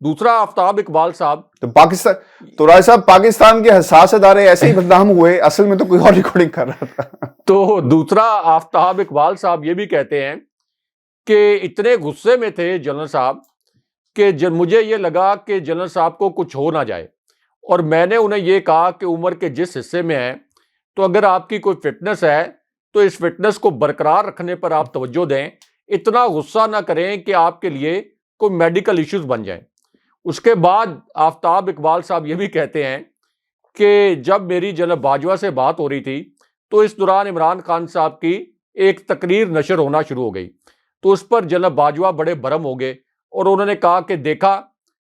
دوسرا آفتاب اقبال صاحب تو پاکستان تو رائے صاحب پاکستان کے حساس ادارے ایسے ہی بدنام ہوئے، اصل میں تو کوئی اور ریکارڈنگ کر رہا تھا. تو دوسرا آفتاب اقبال صاحب یہ بھی کہتے ہیں کہ اتنے غصے میں تھے جنرل صاحب کہ مجھے یہ لگا کہ جنرل صاحب کو کچھ ہو نہ جائے، اور میں نے انہیں یہ کہا کہ عمر کے جس حصے میں ہیں تو اگر آپ کی کوئی فٹنس ہے تو اس فٹنس کو برقرار رکھنے پر آپ توجہ دیں، اتنا غصہ نہ کریں کہ آپ کے لیے کوئی میڈیکل ایشوز بن جائیں. اس کے بعد آفتاب اقبال صاحب یہ بھی کہتے ہیں کہ جب میری جناب باجوہ سے بات ہو رہی تھی تو اس دوران عمران خان صاحب کی ایک تقریر نشر ہونا شروع ہو گئی، تو اس پر جناب باجوہ بڑے برہم ہو گئے اور انہوں نے کہا کہ دیکھا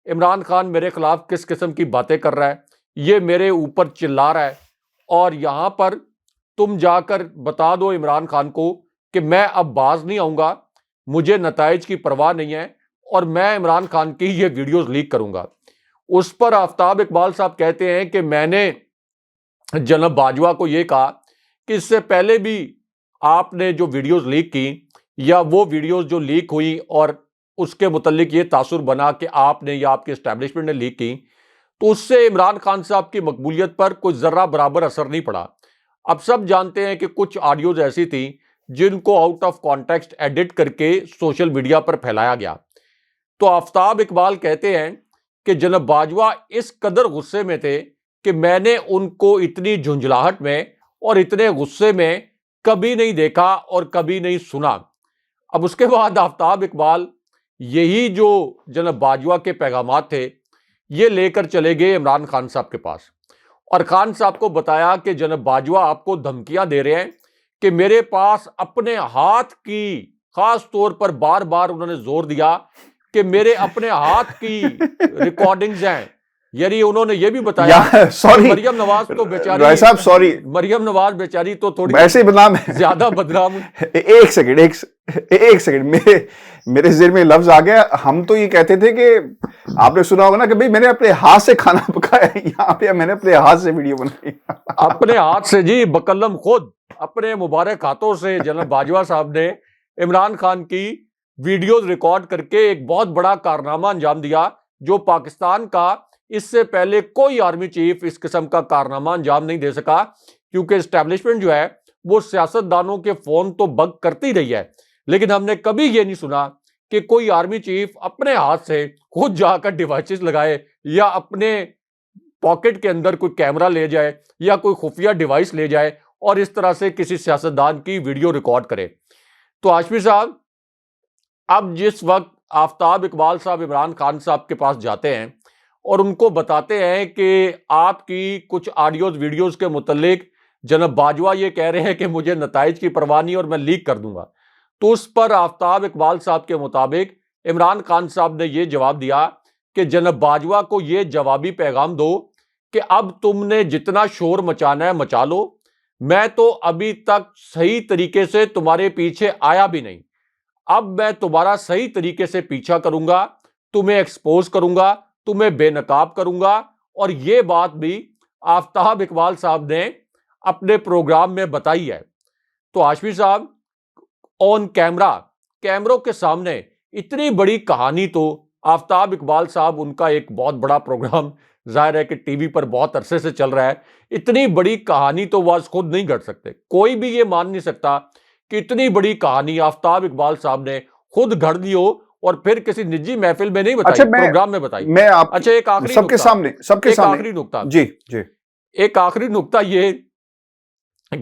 عمران خان میرے خلاف کس قسم کی باتیں کر رہا ہے، یہ میرے اوپر چلا رہا ہے، اور یہاں پر تم جا کر بتا دو عمران خان کو کہ میں اب باز نہیں آؤں گا، مجھے نتائج کی پرواہ نہیں ہے، اور میں عمران خان کی یہ ویڈیوز لیک کروں گا. اس پر آفتاب اقبال صاحب کہتے ہیں کہ میں نے جناب باجوہ کو یہ کہا کہ اس سے پہلے بھی آپ نے جو ویڈیوز لیک کی یا وہ ویڈیوز جو لیک ہوئی اور اس کے متعلق یہ تاثر بنا کہ آپ نے یا آپ کے اسٹیبلشمنٹ نے لیک کی، تو اس سے عمران خان صاحب کی مقبولیت پر کوئی ذرہ برابر اثر نہیں پڑا. اب سب جانتے ہیں کہ کچھ آڈیوز ایسی تھیں جن کو آؤٹ آف کانٹیکسٹ ایڈٹ کر کے سوشل میڈیا پر پھیلایا گیا. تو آفتاب اقبال کہتے ہیں کہ جناب باجوہ اس قدر غصے میں تھے کہ میں نے ان کو اتنی جھنجھلاہٹ میں اور اتنے غصے میں کبھی نہیں دیکھا اور کبھی نہیں سنا. اب اس کے بعد آفتاب اقبال یہی جو جناب باجوہ کے پیغامات تھے یہ لے کر چلے گئے عمران خان صاحب کے پاس، اور خان صاحب کو بتایا کہ جناب باجوہ آپ کو دھمکیاں دے رہے ہیں کہ میرے پاس اپنے ہاتھ کی، خاص طور پر بار بار انہوں نے زور دیا کہ میرے اپنے ہاتھ کی ریکارڈنگز ہیں. یعنی انہوں نے یہ بھی بتایا سوری مریم نواز تو بیچاری، رائے صاحب سوری، مریم نواز بیچاری تو تھوڑی ایسے ہی بدنام ہے، زیادہ بدنام. ایک سیکنڈ میرے ذہن میں لفظ آ گیا. ہم تو یہ کہتے تھے کہ آپ نے سنا ہوگا نا کہ بھئی میں نے اپنے ہاتھ سے کھانا پکایا، یہاں پہ میں نے اپنے ہاتھ سے ویڈیو بنائی. اپنے ہاتھ سے جی، بقلم خود اپنے مبارک ہاتھوں سے جناب باجوہ صاحب نے عمران خان کی ویڈیوز ریکارڈ کر کے ایک بہت بڑا کارنامہ انجام دیا جو پاکستان کا اس سے پہلے کوئی آرمی چیف اس قسم کا کارنامہ انجام نہیں دے سکا، کیونکہ اسٹیبلشمنٹ جو ہے وہ سیاستدانوں کے فون تو بگ کرتی رہی ہے، لیکن ہم نے کبھی یہ نہیں سنا کہ کوئی آرمی چیف اپنے ہاتھ سے خود جا کر ڈیوائسز لگائے یا اپنے پاکٹ کے اندر کوئی کیمرہ لے جائے یا کوئی خفیہ ڈیوائس لے جائے اور اس طرح سے کسی سیاستدان کی ویڈیو ریکارڈ کرے. تو ہاشمی صاحب اب جس وقت آفتاب اقبال صاحب عمران خان صاحب کے پاس جاتے ہیں اور ان کو بتاتے ہیں کہ آپ کی کچھ آڈیوز ویڈیوز کے متعلق جناب باجوہ یہ کہہ رہے ہیں کہ مجھے نتائج کی پرواہ نہیں اور میں لیک کر دوں گا، تو اس پر آفتاب اقبال صاحب کے مطابق عمران خان صاحب نے یہ جواب دیا کہ جناب باجوہ کو یہ جوابی پیغام دو کہ اب تم نے جتنا شور مچانا ہے مچا لو، میں تو ابھی تک صحیح طریقے سے تمہارے پیچھے آیا بھی نہیں، اب میں تمہارا صحیح طریقے سے پیچھا کروں گا، تمہیں ایکسپوز کروں گا، تمہیں بے نقاب کروں گا. اور یہ بات بھی آفتاب اقبال صاحب نے اپنے پروگرام میں بتائی ہے. تو ہاشمی صاحب آن کیمروں کے سامنے اتنی بڑی کہانی تو آفتاب اقبال صاحب، ان کا ایک بہت بڑا پروگرام ظاہر ہے کہ ٹی وی پر بہت عرصے سے چل رہا ہے، اتنی بڑی کہانی تو وہ آج خود نہیں گھڑ سکتے. کوئی بھی یہ مان نہیں سکتا کہ اتنی بڑی کہانی آفتاب اقبال صاحب نے خود گھڑ دی ہو اور پھر کسی نجی محفل میں نہیں بتائی، پروگرام میں بتائی. اچھا ایک آخری سب کے سامنے آخری نقطہ، جی ایک آخری نقطہ یہ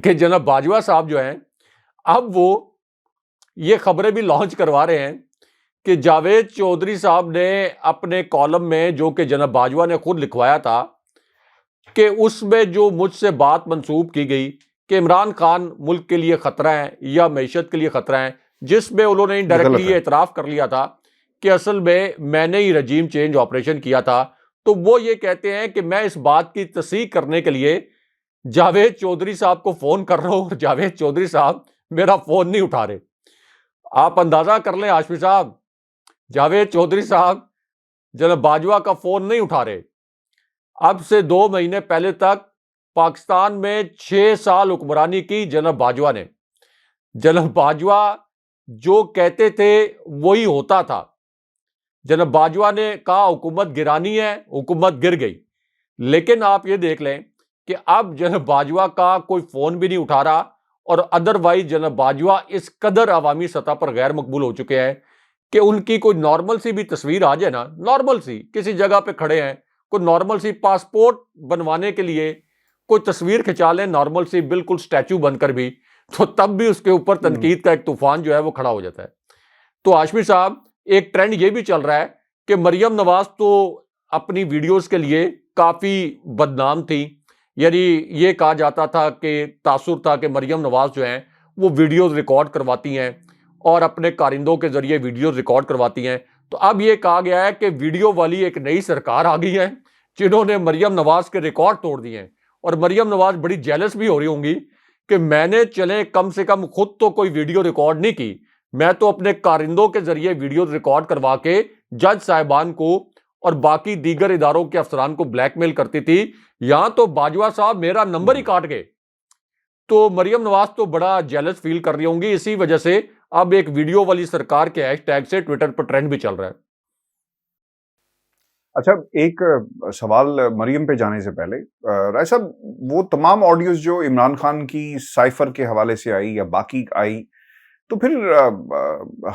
کہ جناب باجوہ صاحب جو ہیں اب وہ یہ خبریں بھی لانچ کروا رہے ہیں کہ جاوید چودھری صاحب نے اپنے کالم میں، جو کہ جناب باجوہ نے خود لکھوایا تھا، کہ اس میں جو مجھ سے بات منسوب کی گئی کہ عمران خان ملک کے لیے خطرہ ہیں یا معیشت کے لیے خطرہ ہیں، جس میں انہوں نے ڈائریکٹلی یہ اعتراف کر لیا تھا کہ اصل میں نے ہی رجیم چینج آپریشن کیا تھا. تو وہ یہ کہتے ہیں کہ میں اس بات کی تصحیح کرنے کے لیے جاوید چودھری صاحب کو فون کر رہا ہوں اور جاوید چودھری صاحب میرا فون نہیں اٹھا رہے. آپ اندازہ کر لیں ہاشمی صاحب، جاوید چودھری صاحب جناب باجوہ کا فون نہیں اٹھا رہے. اب سے 2 مہینے پہلے تک پاکستان میں 6 سال حکمرانی کی جناب باجوہ نے. جناب باجوہ جو کہتے تھے وہی ہوتا تھا. جناب باجوہ نے کہا حکومت گرانی ہے، حکومت گر گئی، لیکن آپ یہ دیکھ لیں کہ اب جناب باجوہ کا کوئی فون بھی نہیں اٹھا رہا، اور ادروائز جناب باجوہ اس قدر عوامی سطح پر غیر مقبول ہو چکے ہیں کہ ان کی کوئی نارمل سی بھی تصویر آ جائے نا، نارمل سی کسی جگہ پہ کھڑے ہیں، کوئی نارمل سی پاسپورٹ بنوانے کے لیے کوئی تصویر کھچا لیں نارمل سی بالکل سٹیچو بن کر بھی، تو تب بھی اس کے اوپر تنقید کا ایک طوفان جو ہے وہ کھڑا ہو جاتا ہے۔ تو ہاشمی صاحب ایک ٹرینڈ یہ بھی چل رہا ہے کہ مریم نواز تو اپنی ویڈیوز کے لیے کافی بدنام تھی، یعنی یہ کہا جاتا تھا کہ تاثر تھا کہ مریم نواز جو ہیں وہ ویڈیوز ریکارڈ کرواتی ہیں اور اپنے کارندوں کے ذریعے ویڈیوز ریکارڈ کرواتی ہیں۔ تو اب یہ کہا گیا ہے کہ ویڈیو والی ایک نئی سرکار آ گئی ہے جنہوں نے مریم نواز کے ریکارڈ توڑ دیے ہیں، اور مریم نواز بڑی جیلس بھی ہو رہی ہوں گی کہ میں نے چلے کم سے کم خود تو کوئی ویڈیو ریکارڈ نہیں کی، میں تو اپنے کارندوں کے ذریعے ویڈیو ریکارڈ کروا کے جج صاحبان کو اور باقی دیگر اداروں کے افسران کو بلیک میل کرتی تھی، یہاں تو باجوہ صاحب میرا نمبر ہی کاٹ گئے۔ تو مریم نواز تو بڑا جیلس فیل کر رہی ہوں گی، اسی وجہ سے اب ایک ویڈیو والی سرکار کے ہیش ٹیگ سے ٹویٹر پر ٹرینڈ بھی چل رہا ہے۔ اچھا، ایک سوال مریم پہ جانے سے پہلے، رائے صاحب وہ تمام آڈیوز جو عمران خان کی سائفر کے حوالے سے آئی یا باقی آئی، تو پھر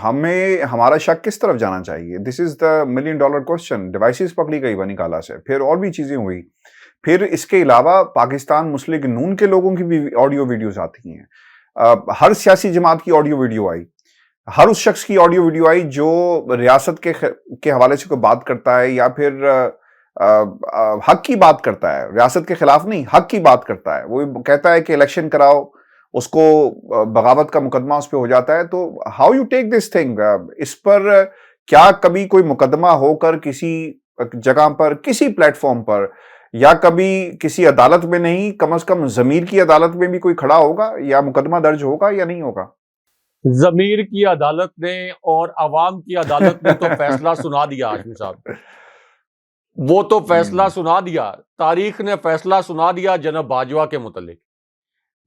ہمیں ہمارا شک کس طرف جانا چاہیے؟ This is the million dollar question. Devices پکڑی گئی بنی کالا سے، پھر اور بھی چیزیں ہوئی، پھر اس کے علاوہ پاکستان مسلم لیگ نون کے لوگوں کی بھی آڈیو ویڈیوز آتی ہیں، ہر سیاسی جماعت کی آڈیو ویڈیو آئی، ہر اس شخص کی آڈیو ویڈیو آئی جو ریاست کے حوالے سے کوئی بات کرتا ہے یا پھر حق کی بات کرتا ہے، ریاست کے خلاف نہیں، حق کی بات کرتا ہے، وہ کہتا ہے کہ الیکشن کراؤ، اس کو بغاوت کا مقدمہ اس پہ ہو جاتا ہے۔ تو how you take this thing? اس پر کیا کبھی کوئی مقدمہ ہو کر کسی جگہ پر، کسی پلیٹ فارم پر، یا کبھی کسی عدالت میں نہیں، کم از کم ضمیر کی عدالت میں بھی کوئی کھڑا ہوگا یا مقدمہ درج ہوگا یا نہیں ہوگا؟ ضمیر کی عدالت نے اور عوام کی عدالت نے تو فیصلہ سنا دیا ہاشمی صاحب، وہ تو فیصلہ سنا دیا، تاریخ نے فیصلہ سنا دیا جناب باجوہ کے متعلق۔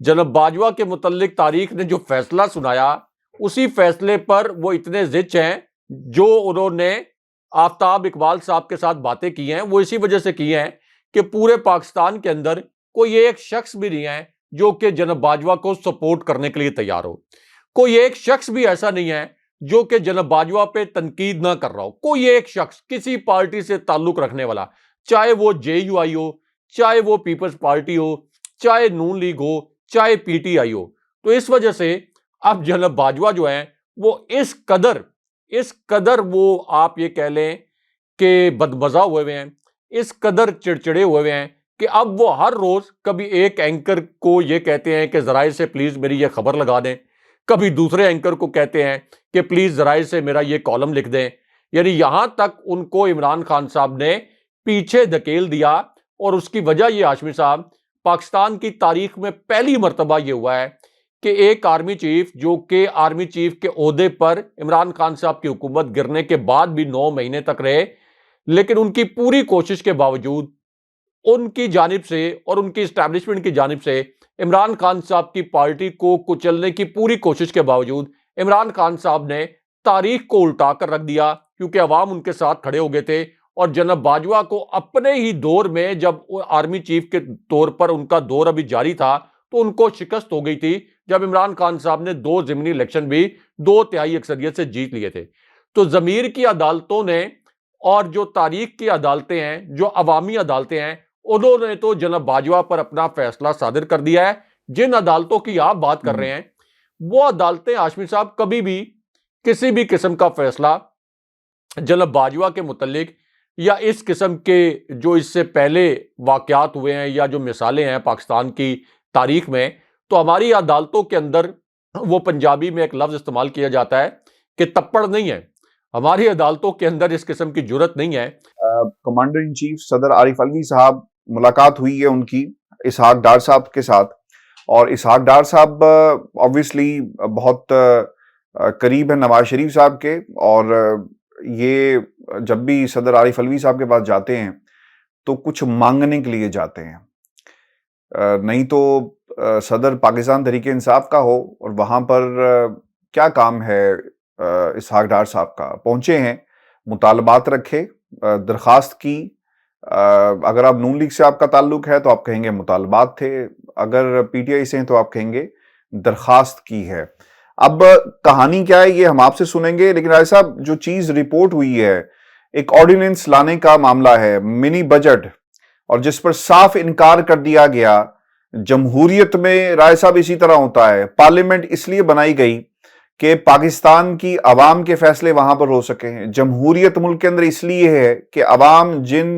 جناب باجوہ کے متعلق تاریخ نے جو فیصلہ سنایا، اسی فیصلے پر وہ اتنے زچ ہیں، جو انہوں نے آفتاب اقبال صاحب کے ساتھ باتیں کی ہیں وہ اسی وجہ سے کی ہیں کہ پورے پاکستان کے اندر کوئی ایک شخص بھی نہیں ہے جو کہ جناب باجوہ کو سپورٹ کرنے کے لیے تیار ہو، کوئی ایک شخص بھی ایسا نہیں ہے جو کہ جناب باجوہ پہ تنقید نہ کر رہا ہو، کوئی ایک شخص کسی پارٹی سے تعلق رکھنے والا، چاہے وہ جے یو آئی ہو، چاہے وہ پیپلز پارٹی ہو، چاہے نون لیگ ہو، چاہے پی ٹی آئی ہو۔ تو اس وجہ سے اب جناب باجوہ جو ہیں وہ اس قدر وہ آپ یہ کہہ لیں کہ بدمزہ ہوئے ہیں، اس قدر چڑچڑے ہوئے ہیں کہ اب وہ ہر روز کبھی ایک اینکر کو یہ کہتے ہیں کہ ذرائع سے پلیز میری یہ خبر لگا دیں، کبھی دوسرے اینکر کو کہتے ہیں کہ پلیز ذرائع سے میرا یہ کالم لکھ دیں، یعنی یہاں تک ان کو عمران خان صاحب نے پیچھے دھکیل دیا۔ اور اس کی وجہ یہ ہاشمی صاحب، پاکستان کی تاریخ میں پہلی مرتبہ یہ ہوا ہے کہ ایک آرمی چیف جو کہ آرمی چیف کے عہدے پر عمران خان صاحب کی حکومت گرنے کے بعد بھی 9 مہینے تک رہے، لیکن ان کی پوری کوشش کے باوجود ان کی جانب سے اور ان کی اسٹیبلشمنٹ کی جانب سے عمران خان صاحب کی پارٹی کو کچلنے کی پوری کوشش کے باوجود عمران خان صاحب نے تاریخ کو الٹا کر رکھ دیا، کیونکہ عوام ان کے ساتھ کھڑے ہو گئے تھے۔ اور جناب باجوہ کو اپنے ہی دور میں جب آرمی چیف کے طور پر ان کا دور ابھی جاری تھا تو ان کو شکست ہو گئی تھی جب عمران خان صاحب نے 2 ضمنی الیکشن بھی 2/3 اکثریت سے جیت لیے تھے۔ تو ضمیر کی عدالتوں نے اور جو تاریخ کی عدالتیں ہیں، جو عوامی عدالتیں ہیں، انہوں نے تو جناب باجوہ پر اپنا فیصلہ صادر کر دیا ہے۔ جن عدالتوں کی آپ بات کر رہے ہیں وہ عدالتیں ہاشمی صاحب کبھی بھی کسی بھی قسم کا فیصلہ جناب باجوہ کے متعلق یا اس قسم کے جو اس سے پہلے واقعات ہوئے ہیں یا جو مثالیں ہیں پاکستان کی تاریخ میں، تو ہماری عدالتوں کے اندر وہ پنجابی میں ایک لفظ استعمال کیا جاتا ہے کہ تپڑ نہیں ہے، ہماری عدالتوں کے اندر اس قسم کی جرت نہیں ہے۔ کمانڈر ان چیف صدر عارف الوی صاحب، ملاقات ہوئی ہے ان کی اسحاق ڈار صاحب کے ساتھ، اور اسحاق ڈار صاحب obviously بہت قریب ہیں نواز شریف صاحب کے، اور یہ جب بھی صدر عارف الوی صاحب کے پاس جاتے ہیں تو کچھ مانگنے کے لیے جاتے ہیں، نہیں تو صدر پاکستان تحریک انصاف کا ہو، اور وہاں پر کیا کام ہے اسحاق ڈار صاحب کا؟ پہنچے ہیں مطالبات رکھے، درخواست کی. اگر آپ نون لیگ سے آپ کا تعلق ہے تو آپ کہیں گے مطالبات تھے، اگر پی ٹی آئی سے ہیں تو آپ کہیں گے درخواست کی ہے. اب کہانی کیا ہے یہ ہم آپ سے سنیں گے، لیکن رائے صاحب جو چیز رپورٹ ہوئی ہے، ایک آرڈیننس لانے کا معاملہ ہے، منی بجٹ، اور جس پر صاف انکار کر دیا گیا. جمہوریت میں رائے صاحب اسی طرح ہوتا ہے، پارلیمنٹ اس لیے بنائی گئی کہ پاکستان کی عوام کے فیصلے وہاں پر ہو سکیں. جمہوریت ملک کے اندر اس لیے ہے کہ عوام جن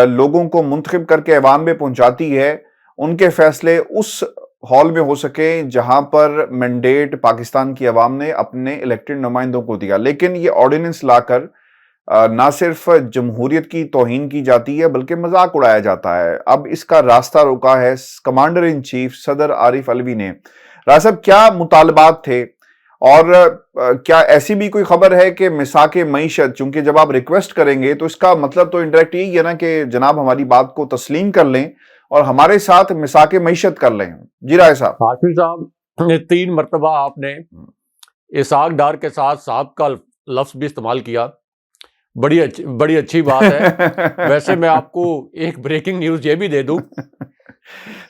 لوگوں کو منتخب کر کے عوام میں پہنچاتی ہے ان کے فیصلے اس ہال میں ہو سکیں جہاں پر مینڈیٹ پاکستان کی عوام نے اپنے الیکٹڈ نمائندوں کو دیا. لیکن یہ آرڈیننس لا کر نہ صرف جمہوریت کی توہین کی جاتی ہے بلکہ مذاق اڑایا جاتا ہے. اب اس کا راستہ روکا ہے کمانڈر ان چیف صدر عارف علوی نے. راجہ صاحب کیا مطالبات تھے، اور کیا ایسی بھی کوئی خبر ہے کہ مساک معیشت، چونکہ جب آپ ریکویسٹ کریں گے تو اس کا مطلب تو انڈائریکٹ یہی ہے نا کہ جناب ہماری بات کو تسلیم کر لیں اور ہمارے ساتھ مساک معیشت کر لیں. جی رائے صاحب. حافظ صاحب نے 3 مرتبہ آپ نے اسحاق ڈار کے ساتھ صاحب کا لفظ بھی استعمال کیا، بڑی اچھی بات ہے. ویسے میں آپ کو ایک بریکنگ نیوز یہ بھی دے دوں.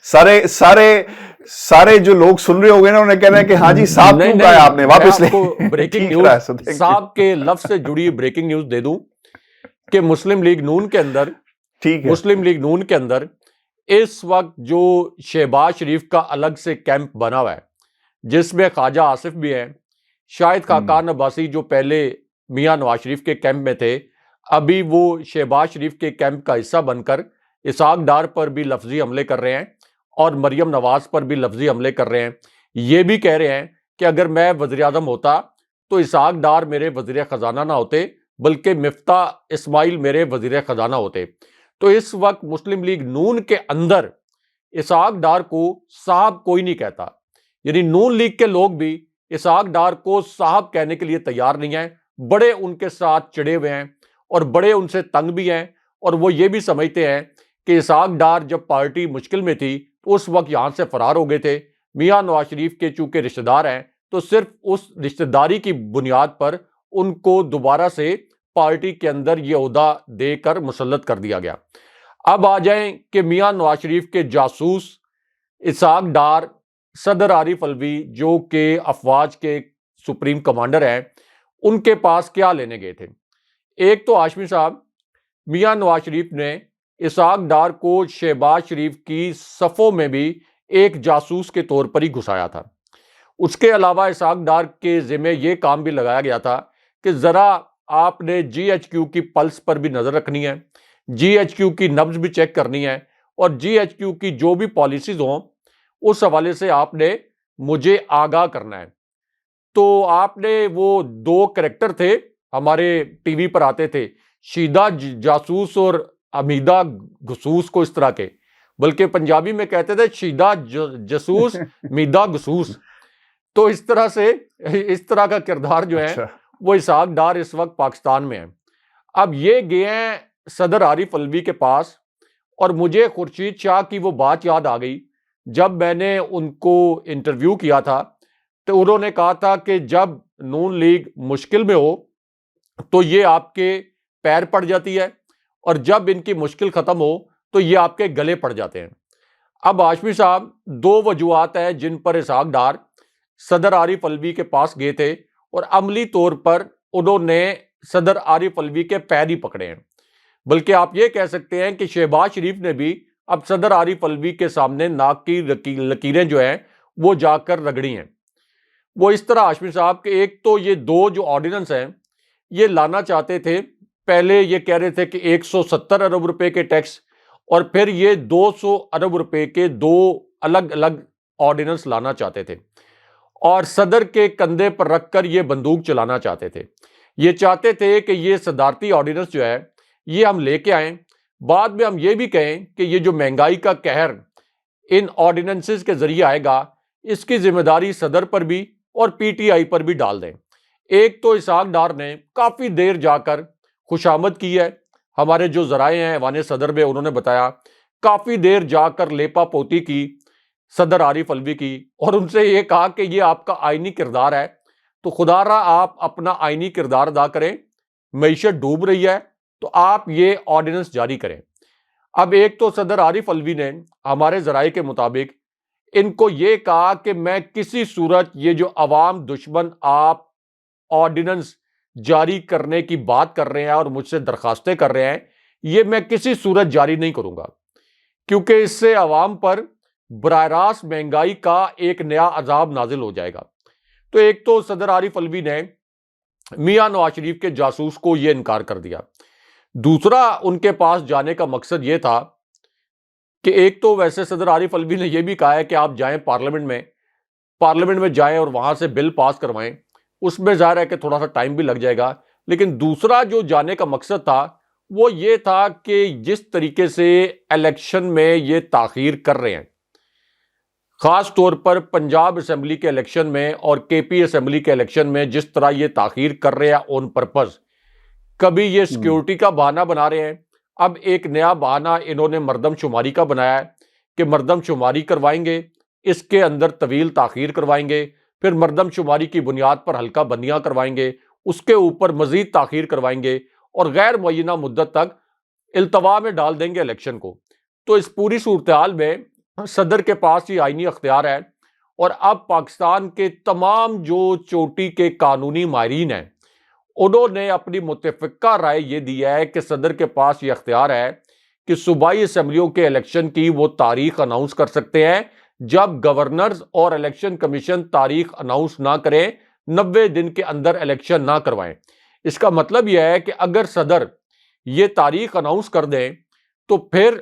سارے جو لوگ سن رہے ہو گئے نا انہیں کہنا ہے کہ ہاں جی صاحب کیوں کہا آپ نے، واپس لے. بریکنگ نیوز صاحب کے لفظ سے جڑی بریکنگ نیوز دے دوں کہ مسلم لیگ نون کے اندر اس وقت جو شہباز شریف کا الگ سے کیمپ بنا ہوا ہے جس میں خواجہ آصف بھی ہیں، شاہد خاقان عباسی جو پہلے میاں نواز شریف کے کیمپ میں تھے ابھی وہ شہباز شریف کے کیمپ کا حصہ بن کر اسحاق ڈار پر بھی لفظی حملے کر رہے ہیں اور مریم نواز پر بھی لفظی حملے کر رہے ہیں. یہ بھی کہہ رہے ہیں کہ اگر میں وزیر اعظم ہوتا تو اسحاق ڈار میرے وزیر خزانہ نہ ہوتے بلکہ مفتاح اسماعیل میرے وزیر خزانہ ہوتے. تو اس وقت مسلم لیگ نون کے اندر اسحاق ڈار کو صاحب کوئی نہیں کہتا، یعنی نون لیگ کے لوگ بھی اسحاق ڈار کو صاحب کہنے کے لیے تیار نہیں ہیں. بڑے ان کے ساتھ چڑے ہوئے ہیں اور بڑے ان سے تنگ بھی ہیں، اور وہ یہ بھی سمجھتے ہیں کہ اسحاق ڈار جب پارٹی مشکل میں تھی اس وقت یہاں سے فرار ہو گئے تھے. میاں نواز شریف کے چونکہ رشتہ دار ہیں تو صرف اس رشتہ داری کی بنیاد پر ان کو دوبارہ سے پارٹی کے اندر یہ عہدہ دے کر مسلط کر دیا گیا. اب آ جائیں کہ میاں نواز شریف کے جاسوس اسحاق ڈار، صدر عارف علوی جو کہ افواج کے سپریم کمانڈر ہیں، ان کے پاس کیا لینے گئے تھے. ایک تو ہاشمی صاحب، میاں نواز شریف نے اسحاق ڈار کو شہباز شریف کی صفوں میں بھی ایک جاسوس کے طور پر ہی گھسایا تھا. اس کے علاوہ اسحاق ڈار کے ذمہ یہ کام بھی لگایا گیا تھا کہ ذرا آپ نے جی ایچ کیو کی پلس پر بھی نظر رکھنی ہے، جی ایچ کیو کی نبض بھی چیک کرنی ہے، اور جی ایچ کیو کی جو بھی پالیسیز ہوں اس حوالے سے آپ نے مجھے آگاہ کرنا ہے. تو آپ نے وہ 2 کریکٹر تھے ہمارے ٹی وی پر آتے تھے، شیدہ جاسوس اور امیدہ گسوس کو اس طرح کے، بلکہ پنجابی میں کہتے تھے شیدہ جاسوس میدہ گسوس. تو اس طرح سے اس طرح کا کردار جو ہے وہ اسحاق ڈار اس وقت پاکستان میں ہے. اب یہ گئے ہیں صدر عارف علوی کے پاس، اور مجھے خورشید شاہ کی وہ بات یاد آ گئی جب میں نے ان کو انٹرویو کیا تھا تو انہوں نے کہا تھا کہ جب نون لیگ مشکل میں ہو تو یہ آپ کے پیر پڑ جاتی ہے اور جب ان کی مشکل ختم ہو تو یہ آپ کے گلے پڑ جاتے ہیں. اب ہاشمی صاحب 2 وجوہات ہیں جن پر اسحاق ڈار صدر عارف علوی کے پاس گئے تھے اور عملی طور پر انہوں نے صدر عارف علوی کے پیر ہی پکڑے ہیں. بلکہ آپ یہ کہہ سکتے ہیں کہ شہباز شریف نے بھی اب صدر عارف علوی کے سامنے ناک کی لکیریں جو ہیں وہ جا کر رگڑی ہیں. وہ اس طرح ہاشمی صاحب کہ ایک تو یہ 2 جو آرڈیننس ہیں یہ لانا چاہتے تھے، پہلے یہ کہہ رہے تھے کہ 170 ارب روپے کے ٹیکس، اور پھر یہ 200 ارب روپے کے 2 الگ الگ آرڈیننس لانا چاہتے تھے اور صدر کے کندھے پر رکھ کر یہ بندوق چلانا چاہتے تھے. یہ چاہتے تھے کہ یہ صدارتی آرڈیننس جو ہے یہ ہم لے کے آئیں، بعد میں ہم یہ بھی کہیں کہ یہ جو مہنگائی کا قہر ان آرڈیننسز کے ذریعے آئے گا اس کی ذمہ داری صدر پر بھی اور پی ٹی آئی پر بھی ڈال دیں. ایک تو اسحاق ڈار نے کافی دیر جا کر خوشامد کی ہے، ہمارے جو ذرائع ہیں ایوان صدر میں انہوں نے بتایا کافی دیر جا کر لیپا پوتی کی صدر عارف علوی کی، اور ان سے یہ کہا کہ یہ آپ کا آئینی کردار ہے تو خدا را آپ اپنا آئینی کردار ادا کریں معیشت ڈوب رہی ہے تو آپ یہ آرڈیننس جاری کریں۔ اب ایک تو صدر عارف الوی نے ہمارے ذرائع کے مطابق ان کو یہ کہا کہ میں کسی صورت یہ جو عوام دشمن آپ آرڈیننس جاری کرنے کی بات کر رہے ہیں اور مجھ سے درخواستیں کر رہے ہیں، یہ میں کسی صورت جاری نہیں کروں گا، کیونکہ اس سے عوام پر براہ راست مہنگائی کا ایک نیا عذاب نازل ہو جائے گا۔ تو ایک تو صدر عارف الوی نے میاں نواز شریف کے جاسوس کو یہ انکار کر دیا۔ دوسرا ان کے پاس جانے کا مقصد یہ تھا کہ ایک تو ویسے صدر عارف الوی نے یہ بھی کہا ہے کہ آپ جائیں پارلیمنٹ میں جائیں اور وہاں سے بل پاس کروائیں، اس میں ظاہر ہے کہ تھوڑا سا ٹائم بھی لگ جائے گا، لیکن دوسرا جو جانے کا مقصد تھا وہ یہ تھا کہ جس طریقے سے الیکشن میں یہ تاخیر کر رہے ہیں، خاص طور پر پنجاب اسمبلی کے الیکشن میں اور کے پی اسمبلی کے الیکشن میں جس طرح یہ تاخیر کر رہے ہیں آن پرپز، کبھی یہ سیکیورٹی کا بہانہ بنا رہے ہیں، اب ایک نیا بہانہ انہوں نے مردم شماری کا بنایا ہے کہ مردم شماری کروائیں گے، اس کے اندر طویل تاخیر کروائیں گے، پھر مردم شماری کی بنیاد پر حلقہ بندیاں کروائیں گے، اس کے اوپر مزید تاخیر کروائیں گے اور غیر معینہ مدت تک التوا میں ڈال دیں گے الیکشن کو۔ تو اس پوری صورتحال میں صدر کے پاس یہ آئینی اختیار ہے، اور اب پاکستان کے تمام جو چوٹی کے قانونی ماہرین ہیں انہوں نے اپنی متفقہ رائے یہ دی ہے کہ صدر کے پاس یہ اختیار ہے کہ صوبائی اسمبلیوں کے الیکشن کی وہ تاریخ اناؤنس کر سکتے ہیں جب گورنرز اور الیکشن کمیشن تاریخ اناؤنس نہ کریں، 90 دن کے اندر الیکشن نہ کروائیں۔ اس کا مطلب یہ ہے کہ اگر صدر یہ تاریخ اناؤنس کر دیں تو پھر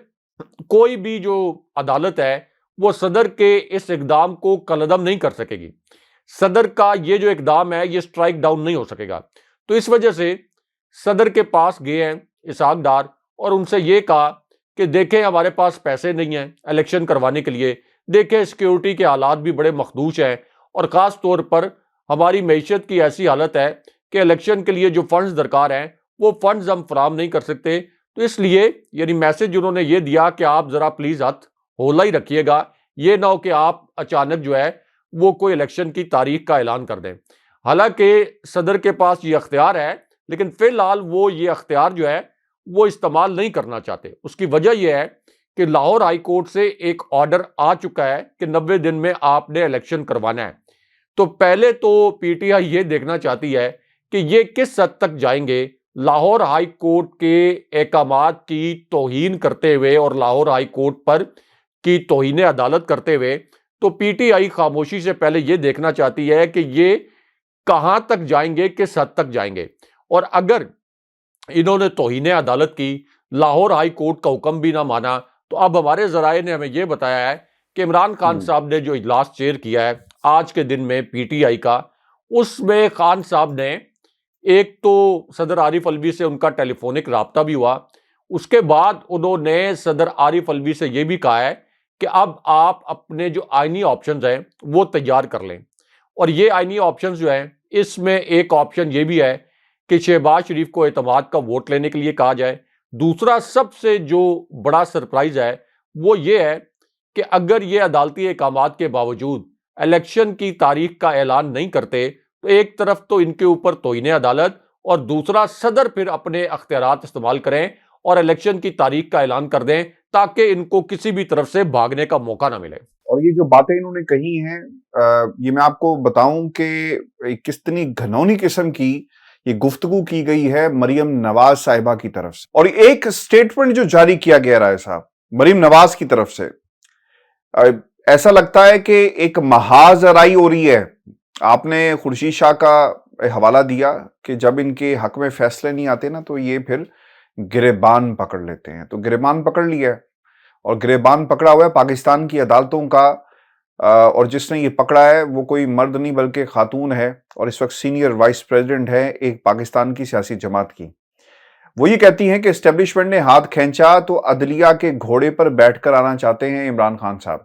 کوئی بھی جو عدالت ہے وہ صدر کے اس اقدام کو کالعدم نہیں کر سکے گی، صدر کا یہ جو اقدام ہے یہ سٹرائک ڈاؤن نہیں ہو سکے گا۔ تو اس وجہ سے صدر کے پاس گئے ہیں اسحاق ڈار اور ان سے یہ کہا کہ دیکھیں ہمارے پاس پیسے نہیں ہیں الیکشن کروانے کے لیے، دیکھیں سیکیورٹی کے حالات بھی بڑے مخدوش ہیں، اور خاص طور پر ہماری معیشت کی ایسی حالت ہے کہ الیکشن کے لیے جو فنڈز درکار ہیں وہ فنڈز ہم فراہم نہیں کر سکتے۔ تو اس لیے یعنی میسج انہوں نے یہ دیا کہ آپ ذرا پلیز ہاتھ ہولا ہی رکھیے گا، یہ نہ ہو کہ آپ اچانک جو ہے وہ کوئی الیکشن کی تاریخ کا اعلان کر دیں۔ حالانکہ صدر کے پاس یہ اختیار ہے، لیکن فی الحال وہ یہ اختیار جو ہے وہ استعمال نہیں کرنا چاہتے۔ اس کی وجہ یہ ہے کہ لاہور ہائی کورٹ سے ایک آرڈر آ چکا ہے کہ 90 دن میں آپ نے الیکشن کروانا ہے۔ تو پہلے تو پی ٹی آئی یہ دیکھنا چاہتی ہے کہ یہ کس حد تک جائیں گے لاہور ہائی کورٹ کے احکامات کی توہین کرتے ہوئے اور لاہور ہائی کورٹ پر کی توہین عدالت کرتے ہوئے۔ تو پی ٹی آئی خاموشی سے پہلے یہ دیکھنا چاہتی ہے کہ یہ کہاں تک جائیں گے، کس حد تک جائیں گے، اور اگر انہوں نے توہین عدالت کی، لاہور ہائی کورٹ کا حکم بھی نہ مانا، تو اب ہمارے ذرائع نے ہمیں یہ بتایا ہے کہ عمران خان صاحب نے جو اجلاس چیئر کیا ہے آج کے دن میں پی ٹی آئی کا، اس میں خان صاحب نے ایک تو صدر عارف الوی سے ان کا ٹیلی فونک رابطہ بھی ہوا، اس کے بعد انہوں نے صدر عارف الوی سے یہ بھی کہا ہے کہ اب آپ اپنے جو آئینی آپشنز ہیں وہ تیار کر لیں، اور یہ آئینی آپشنز جو ہیں اس میں ایک آپشن یہ بھی ہے کہ شہباز شریف کو اعتماد کا ووٹ لینے کے لیے کہا جائے۔ دوسرا سب سے جو بڑا سرپرائز ہے وہ یہ ہے کہ اگر یہ عدالتی احکامات کے باوجود الیکشن کی تاریخ کا اعلان نہیں کرتے تو ایک طرف تو ان کے اوپر توہین عدالت، اور دوسرا صدر پھر اپنے اختیارات استعمال کریں اور الیکشن کی تاریخ کا اعلان کر دیں تاکہ ان کو کسی بھی طرف سے بھاگنے کا موقع نہ ملے۔ اور یہ جو باتیں انہوں نے کہی ہیں یہ میں آپ کو بتاؤں کہ کتنی گھنونی قسم کی یہ گفتگو کی گئی ہے مریم نواز صاحبہ کی طرف سے، اور ایک سٹیٹمنٹ جو جاری کیا گیا رائے صاحب مریم نواز کی طرف سے، ایسا لگتا ہے کہ ایک محاذ رائی ہو رہی ہے۔ آپ نے خورشید شاہ کا حوالہ دیا کہ جب ان کے حق میں فیصلے نہیں آتے نا تو یہ پھر گریبان پکڑ لیتے ہیں، تو گریبان پکڑ لیا ہے، اور گریبان پکڑا ہوا ہے پاکستان کی عدالتوں کا، اور جس نے یہ پکڑا ہے وہ کوئی مرد نہیں بلکہ خاتون ہے، اور اس وقت سینئر وائس پریزیڈنٹ ہے ایک پاکستان کی سیاسی جماعت کی۔ وہ یہ کہتی ہیں کہ اسٹیبلشمنٹ نے ہاتھ کھینچا تو عدلیہ کے گھوڑے پر بیٹھ کر آنا چاہتے ہیں عمران خان صاحب۔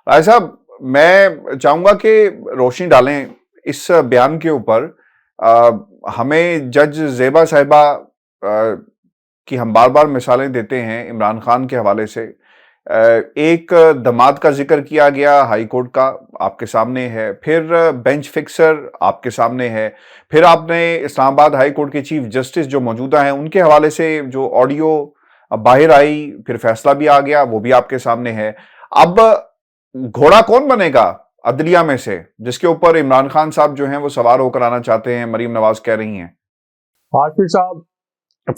رائے صاحب میں چاہوں گا کہ روشنی ڈالیں اس بیان کے اوپر۔ ہمیں جج زیبا صاحبہ کی ہم بار بار مثالیں دیتے ہیں عمران خان کے حوالے سے، ایک دماد کا ذکر کیا گیا ہائی کورٹ کا، آپ کے سامنے ہے، پھر بینچ فکسر آپ کے سامنے ہے، پھر آپ نے اسلام آباد ہائی کورٹ کے چیف جسٹس جو موجودہ ہیں ان کے حوالے سے جو آڈیو باہر آئی، پھر فیصلہ بھی آ گیا، وہ بھی آپ کے سامنے ہے۔ اب گھوڑا کون بنے گا عدلیہ میں سے جس کے اوپر عمران خان صاحب جو ہیں وہ سوار ہو کر آنا چاہتے ہیں، مریم نواز کہہ رہی ہیں؟ ہاشمی صاحب،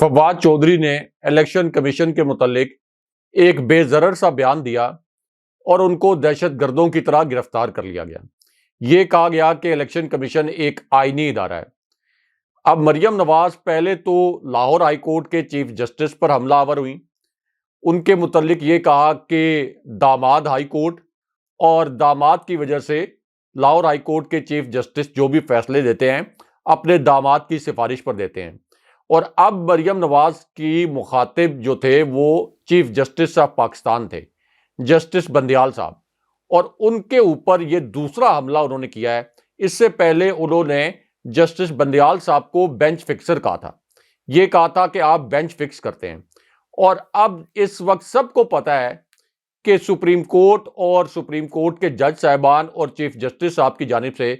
فواد چودھری نے الیکشن کمیشن کے متعلق ایک بے ضرر سا بیان دیا اور ان کو دہشت گردوں کی طرح گرفتار کر لیا گیا۔ یہ کہا گیا کہ الیکشن کمیشن ایک آئینی ادارہ ہے۔ اب مریم نواز پہلے تو لاہور ہائی کورٹ کے چیف جسٹس پر حملہ آور ہوئیں، ان کے متعلق یہ کہا کہ داماد ہائی کورٹ اور داماد کی وجہ سے لاہور ہائی کورٹ کے چیف جسٹس جو بھی فیصلے دیتے ہیں اپنے داماد کی سفارش پر دیتے ہیں۔ اور اب مریم نواز کی مخاطب جو تھے وہ چیف جسٹس آف پاکستان تھے، جسٹس بندیال صاحب، اور ان کے اوپر یہ دوسرا حملہ انہوں نے کیا ہے۔ اس سے پہلے انہوں نے جسٹس بندیال صاحب کو بینچ فکسر کہا تھا، یہ کہا تھا کہ آپ بینچ فکس کرتے ہیں۔ اور اب اس وقت سب کو پتہ ہے کہ سپریم کورٹ اور سپریم کورٹ کے جج صاحبان اور چیف جسٹس صاحب کی جانب سے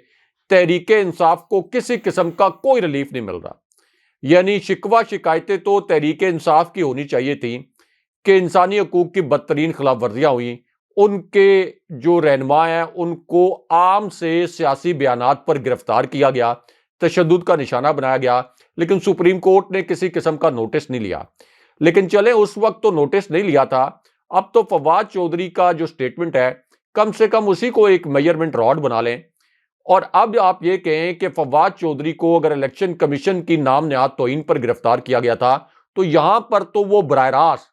تحریک انصاف کو کسی قسم کا کوئی ریلیف نہیں مل رہا۔ یعنی شکوہ شکایتیں تو تحریک انصاف کی ہونی چاہیے تھیں کہ انسانی حقوق کی بدترین خلاف ورزیاں ہوئیں، ان کے جو رہنما ہیں ان کو عام سے سیاسی بیانات پر گرفتار کیا گیا، تشدد کا نشانہ بنایا گیا، لیکن سپریم کورٹ نے کسی قسم کا نوٹس نہیں لیا۔ لیکن چلے اس وقت تو نوٹس نہیں لیا تھا، اب تو فواد چودھری کا جو سٹیٹمنٹ ہے کم سے کم اسی کو ایک میجرمنٹ راڈ بنا لیں۔ اور اب آپ یہ کہیں کہ فواد چودھری کو اگر الیکشن کمیشن کی نام نہاد توہین پر گرفتار کیا گیا تھا تو یہاں پر تو وہ براہ راست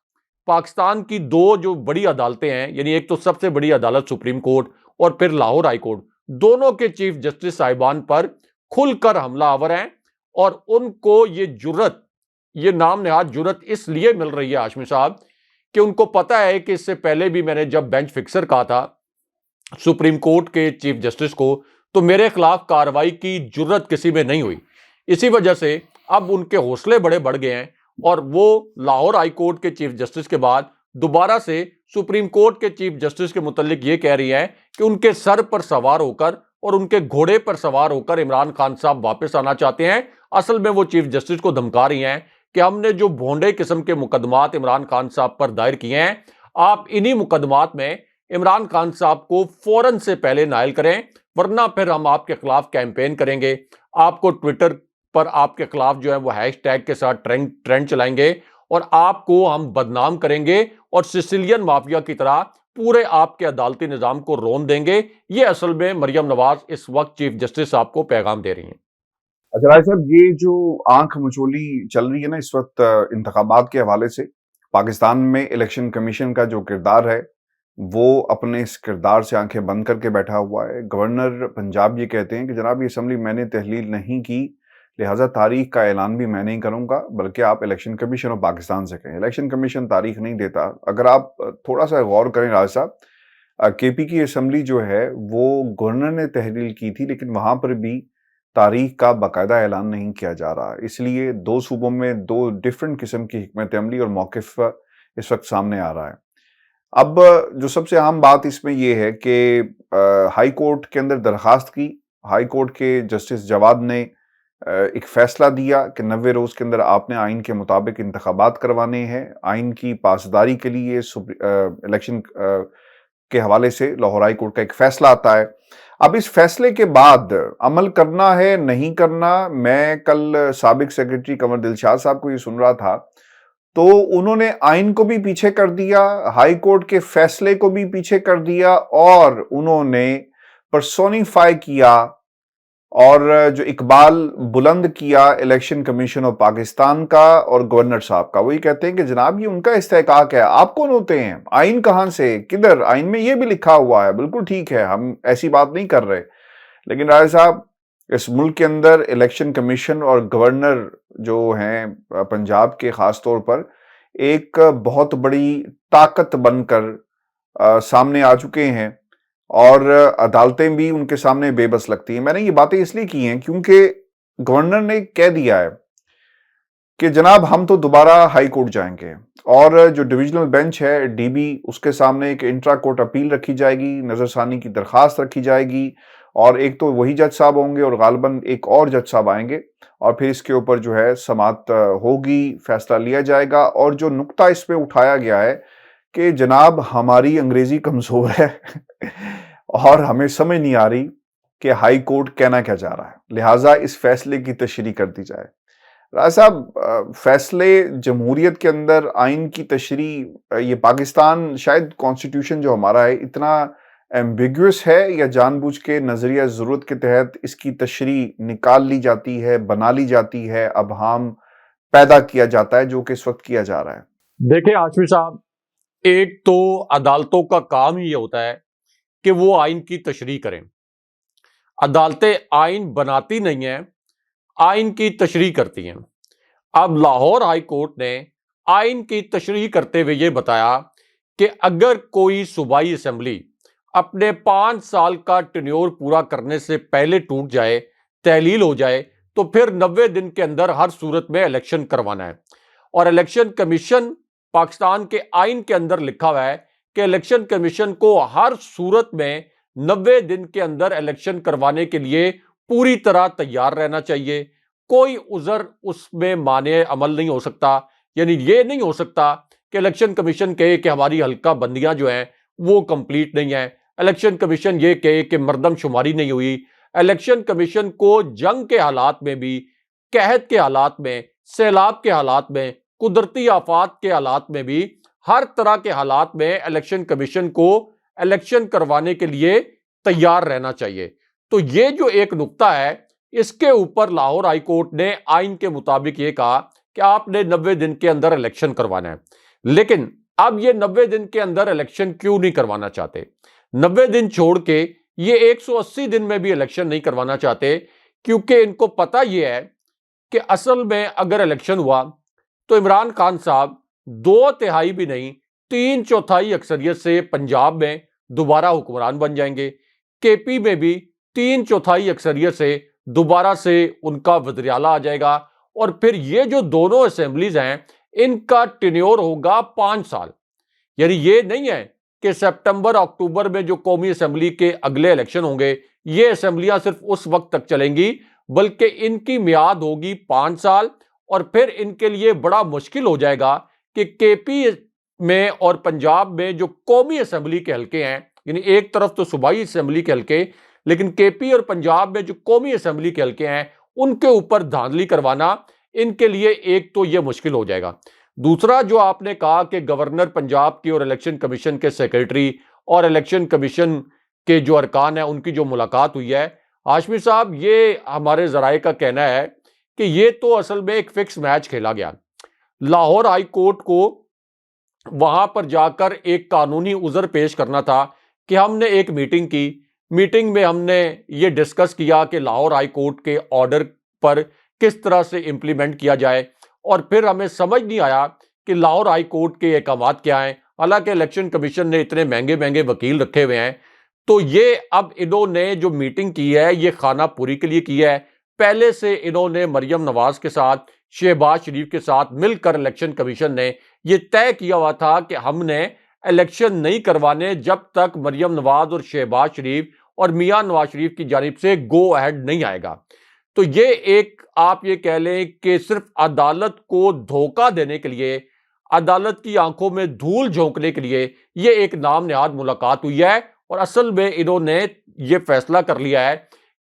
پاکستان کی دو جو بڑی عدالتیں ہیں، یعنی ایک تو سب سے بڑی عدالت سپریم کورٹ اور پھر لاہور ہائی کورٹ، دونوں کے چیف جسٹس صاحبان پر کھل کر حملہ آور ہیں۔ اور ان کو یہ نام نہاد جرت اس لیے مل رہی ہے ہاشمی صاحب کہ ان کو پتا ہے کہ اس سے پہلے بھی میں نے جب بینچ فکسر کہا تھا سپریم کورٹ کے چیف جسٹس کو تو میرے خلاف کارروائی کی جرت کسی میں نہیں ہوئی۔ اسی وجہ سے اب ان کے حوصلے بڑے بڑھ گئے ہیں اور وہ لاہور ہائی کورٹ کے چیف جسٹس کے بعد دوبارہ سے سپریم کورٹ کے چیف جسٹس کے متعلق یہ کہہ رہی ہیں کہ ان کے سر پر سوار ہو کر اور ان کے گھوڑے پر سوار ہو کر عمران خان صاحب واپس آنا چاہتے ہیں۔ اصل میں وہ چیف جسٹس کو دھمکا رہی ہیں کہ ہم نے جو بھونڈے قسم کے مقدمات عمران خان صاحب پر دائر کیے ہیں، آپ انہی مقدمات میں عمران خان صاحب کو فوراً سے پہلے نائل کریں، ورنہ پھر ہم آپ کے خلاف کیمپین کریں گے، آپ کو ٹویٹر پر آپ کے خلاف جو ہے وہ ہیش ٹیگ کے ساتھ ٹرینڈ چلائیں گے اور آپ کو ہم بدنام کریں گے اور سسیلین مافیا کی طرح پورے آپ کے عدالتی نظام کو رون دیں گے۔ یہ اصل میں مریم نواز اس وقت چیف جسٹس صاحب کو پیغام دے رہی ہیں۔ اچھا رائے صاحب، یہ جو آنکھ مچولی چل رہی ہے نا اس وقت انتخابات کے حوالے سے، پاکستان میں الیکشن کمیشن کا جو کردار ہے وہ اپنے اس کردار سے آنکھیں بند کر کے بیٹھا ہوا ہے۔ گورنر پنجاب یہ کہتے ہیں کہ جناب یہ اسمبلی میں نے تحلیل نہیں کی، لہٰذا تاریخ کا اعلان بھی میں نہیں کروں گا، بلکہ آپ الیکشن کمیشن آف پاکستان سے کہیں۔ الیکشن کمیشن تاریخ نہیں دیتا۔ اگر آپ تھوڑا سا غور کریں راج صاحب، کے پی کی اسمبلی جو ہے وہ گورنر نے تحلیل کی تھی، لیکن وہاں پر بھی تاریخ کا باقاعدہ اعلان نہیں کیا جا رہا، اس لیے دو صوبوں میں دو ڈیفرنٹ قسم کی حکمت عملی اور موقف اس وقت سامنے آ رہا ہے۔ اب جو سب سے اہم بات اس میں یہ ہے کہ ہائی کورٹ کے اندر درخواست کی، ہائی کورٹ کے جسٹس جواد نے ایک فیصلہ دیا کہ 90 روز کے اندر آپ نے آئین کے مطابق انتخابات کروانے ہیں۔ آئین کی پاسداری کے لیے الیکشن کے حوالے سے لاہور ہائی کورٹ کا ایک فیصلہ آتا ہے۔ اب اس فیصلے کے بعد عمل کرنا ہے نہیں کرنا، میں کل سابق سیکرٹری کنور دلشاد صاحب کو یہ سن رہا تھا تو انہوں نے آئین کو بھی پیچھے کر دیا، ہائی کورٹ کے فیصلے کو بھی پیچھے کر دیا، اور انہوں نے پرسونیفائی کیا اور جو اقبال بلند کیا الیکشن کمیشن آف پاکستان کا اور گورنر صاحب کا۔ وہ یہ کہتے ہیں کہ جناب یہ ان کا استحقاق ہے، آپ کون ہوتے ہیں؟ آئین کہاں سے؟ کدھر؟ آئین میں یہ بھی لکھا ہوا ہے، بالکل ٹھیک ہے، ہم ایسی بات نہیں کر رہے۔ لیکن راجہ صاحب، اس ملک کے اندر الیکشن کمیشن اور گورنر جو ہیں پنجاب کے خاص طور پر ایک بہت بڑی طاقت بن کر سامنے آ چکے ہیں، اور عدالتیں بھی ان کے سامنے بے بس لگتی ہیں۔ میں نے یہ باتیں اس لیے کی ہیں کیونکہ گورنر نے کہہ دیا ہے کہ جناب ہم تو دوبارہ ہائی کورٹ جائیں گے، اور جو ڈویژنل بینچ ہے ڈی بی، اس کے سامنے ایک انٹرا کورٹ اپیل رکھی جائے گی، نظر ثانی کی درخواست رکھی جائے گی، اور ایک تو وہی جج صاحب ہوں گے اور غالباً ایک اور جج صاحب آئیں گے، اور پھر اس کے اوپر جو ہے سماعت ہوگی، فیصلہ لیا جائے گا۔ اور جو نقطہ اس پہ اٹھایا گیا ہے کہ جناب ہماری انگریزی کمزور ہے اور ہمیں سمجھ نہیں آ رہی کہ ہائی کورٹ کہنا کیا چاہ رہا ہے، لہٰذا اس فیصلے کی تشریح کر دی جائے۔ راج صاحب، فیصلے جمہوریت کے اندر آئین کی تشریح، یہ پاکستان شاید کانسٹیٹیوشن جو ہمارا ہے اتنا ایمبیگوس ہے، یا جان بوجھ کے نظریہ ضرورت کے تحت اس کی تشریح نکال لی جاتی ہے، بنا لی جاتی ہے، ابہام پیدا کیا جاتا ہے، جو کہ اس وقت کیا جا رہا ہے؟ دیکھیں ہاشمی صاحب، ایک تو عدالتوں کا کام ہی یہ ہوتا ہے کہ وہ آئین کی تشریح کریں۔ عدالتیں آئین بناتی نہیں ہیں، آئین کی تشریح کرتی ہیں۔ اب لاہور ہائی کورٹ نے آئین کی تشریح کرتے ہوئے یہ بتایا کہ اگر کوئی صوبائی اسمبلی اپنے 5 سال کا ٹینیور پورا کرنے سے پہلے ٹوٹ جائے، تحلیل ہو جائے، تو پھر 90 دن کے اندر ہر صورت میں الیکشن کروانا ہے۔ اور الیکشن کمیشن پاکستان کے آئین کے اندر لکھا ہوا ہے کہ الیکشن کمیشن کو ہر صورت میں 90 دن کے اندر الیکشن کروانے کے لیے پوری طرح تیار رہنا چاہیے۔ کوئی عذر اس میں مانع عمل نہیں ہو سکتا، یعنی یہ نہیں ہو سکتا کہ الیکشن کمیشن کہے کہ ہماری حلقہ بندیاں جو ہیں وہ کمپلیٹ نہیں ہیں، الیکشن کمیشن یہ کہے کہ مردم شماری نہیں ہوئی۔ الیکشن کمیشن کو جنگ کے حالات میں بھی، قحط کے حالات میں، سیلاب کے حالات میں، قدرتی آفات کے حالات میں بھی، ہر طرح کے حالات میں الیکشن کمیشن کو الیکشن کروانے کے لیے تیار رہنا چاہیے۔ تو یہ جو ایک نقطہ ہے، اس کے اوپر لاہور ہائی کورٹ نے آئین کے مطابق یہ کہا کہ آپ نے 90 دن کے اندر الیکشن کروانا ہے۔ لیکن اب یہ 90 دن کے اندر الیکشن کیوں نہیں کروانا چاہتے؟ 90 دن چھوڑ کے یہ 180 دن میں بھی الیکشن نہیں کروانا چاہتے، کیونکہ ان کو پتہ یہ ہے کہ اصل میں اگر الیکشن ہوا تو عمران خان صاحب 2/3 بھی نہیں، 3/4 اکثریت سے پنجاب میں دوبارہ حکمران بن جائیں گے، کے پی میں بھی 3/4 اکثریت سے دوبارہ سے ان کا وزیر اعلیٰ آ جائے گا، اور پھر یہ جو دونوں اسمبلیز ہیں ان کا ٹینیور ہوگا 5 سال۔ یعنی یہ نہیں ہے کہ سپٹمبر اکتوبر میں جو قومی اسمبلی کے اگلے الیکشن ہوں گے یہ اسمبلیاں صرف اس وقت تک چلیں گی، بلکہ ان کی میعاد ہوگی 5 سال، اور پھر ان کے لیے بڑا مشکل ہو جائے گا کہ کے پی میں اور پنجاب میں جو قومی اسمبلی کے حلقے ہیں، یعنی ایک طرف تو صوبائی اسمبلی کے حلقے، لیکن کے پی اور پنجاب میں جو قومی اسمبلی کے حلقے ہیں ان کے اوپر دھاندلی کروانا ان کے لیے ایک تو یہ مشکل ہو جائے گا۔ دوسرا جو آپ نے کہا کہ گورنر پنجاب کی اور الیکشن کمیشن کے سیکرٹری اور الیکشن کمیشن کے جو ارکان ہیں ان کی جو ملاقات ہوئی ہے، ہاشمی صاحب یہ ہمارے ذرائع کا کہنا ہے کہ یہ تو اصل میں ایک فکس میچ کھیلا گیا۔ لاہور ہائی کورٹ کو وہاں پر جا کر ایک قانونی عذر پیش کرنا تھا کہ ہم نے ایک میٹنگ کی، میٹنگ میں ہم نے یہ ڈسکس کیا کہ لاہور ہائی کورٹ کے آرڈر پر کس طرح سے امپلیمنٹ کیا جائے، اور پھر ہمیں سمجھ نہیں آیا کہ لاہور ہائی کورٹ کے احکامات کیا ہیں، حالانکہ الیکشن کمیشن نے اتنے مہنگے مہنگے وکیل رکھے ہوئے ہیں۔ تو یہ اب انہوں نے جو میٹنگ کی ہے یہ خانہ پوری کے لیے کی ہے۔ پہلے سے انہوں نے مریم نواز کے ساتھ، شہباز شریف کے ساتھ مل کر الیکشن کمیشن نے یہ طے کیا ہوا تھا کہ ہم نے الیکشن نہیں کروانے جب تک مریم نواز اور شہباز شریف اور میاں نواز شریف کی جانب سے گو اہیڈ نہیں آئے گا۔ تو یہ ایک آپ یہ کہہ لیں کہ صرف عدالت کو دھوکہ دینے کے لیے، عدالت کی آنکھوں میں دھول جھونکنے کے لیے یہ ایک نام نہاد ملاقات ہوئی ہے، اور اصل میں انہوں نے یہ فیصلہ کر لیا ہے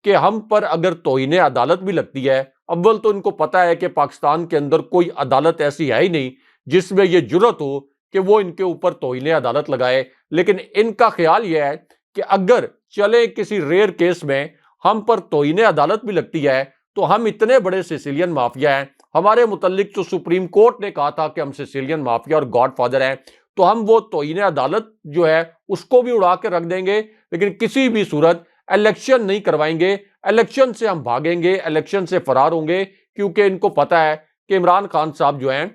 کہ ہم پر اگر توہین عدالت بھی لگتی ہے، اول تو ان کو پتہ ہے کہ پاکستان کے اندر کوئی عدالت ایسی ہے ہی نہیں جس میں یہ جرت ہو کہ وہ ان کے اوپر توہین عدالت لگائے، لیکن ان کا خیال یہ ہے کہ اگر چلے کسی ریئر کیس میں ہم پر توہین عدالت بھی لگتی ہے تو ہم اتنے بڑے سیسیلین مافیا ہیں، ہمارے متعلق تو سپریم کورٹ نے کہا تھا کہ ہم سیسیلین مافیا اور گاڈ فادر ہیں، تو ہم وہ توہین عدالت جو ہے اس کو بھی اڑا کے رکھ دیں گے، لیکن کسی بھی صورت الیکشن نہیں کروائیں گے، الیکشن سے ہم بھاگیں گے، الیکشن سے فرار ہوں گے، کیونکہ ان کو پتہ ہے کہ عمران خان صاحب جو ہیں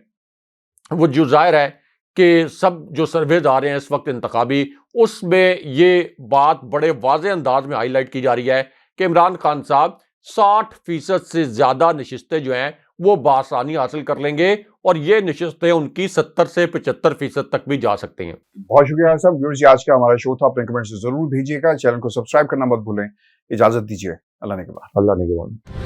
وہ جو ظاہر ہے کہ سب جو سرویز آ رہے ہیں اس وقت انتخابی، اس میں یہ بات بڑے واضح انداز میں ہائی لائٹ کی جا رہی ہے کہ عمران خان صاحب 60% سے زیادہ نشستیں جو ہیں وہ بآسانی حاصل کر لیں گے اور یہ نشستیں ان کی 70 سے 75% تک بھی جا سکتے ہیں۔ بہت شکریہ صاحب، ویورز یہ آج کا ہمارا شو تھا، اپنے کمنٹس ضرور بھیجیے گا، چینل کو سبسکرائب کرنا مت بھولیں، اجازت دیجیے، اللہ نگہبان۔ اللہ نگہبان۔